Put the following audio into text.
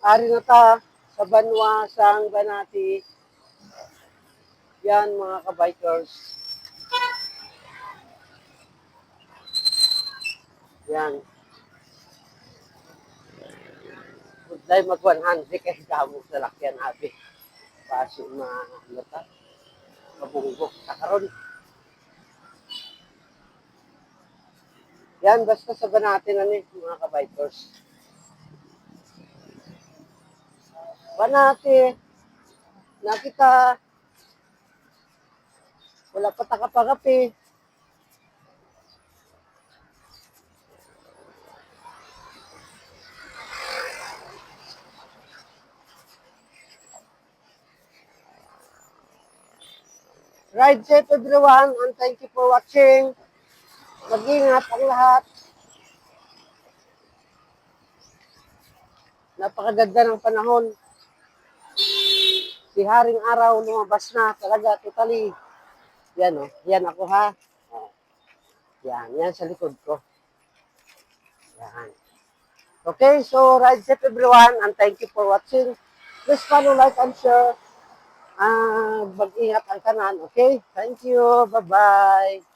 Ari na ta sa Banwa, sang Banati. Yan mga kabikers. Yan. Dahil mag-100 kay damo sa lakyan abi. Paso na mabungbok. Takaron. Yan, basta sa Banati na ni mga kabikers. Banati. Nakita. Wala pa takapagapi. Ride safe everyone and thank you for watching. Mag-ingat ang lahat. Napakaganda ng panahon. Si Haring Araw lumabas na talaga totally. Yan o. Yan ako ha. Oh. Yan. Yan sa likod ko. Yan. Okay, so ride safe everyone and thank you for watching. Please follow, like, and share. Mag-ingat ang kanan. Okay? Thank you. Bye-bye.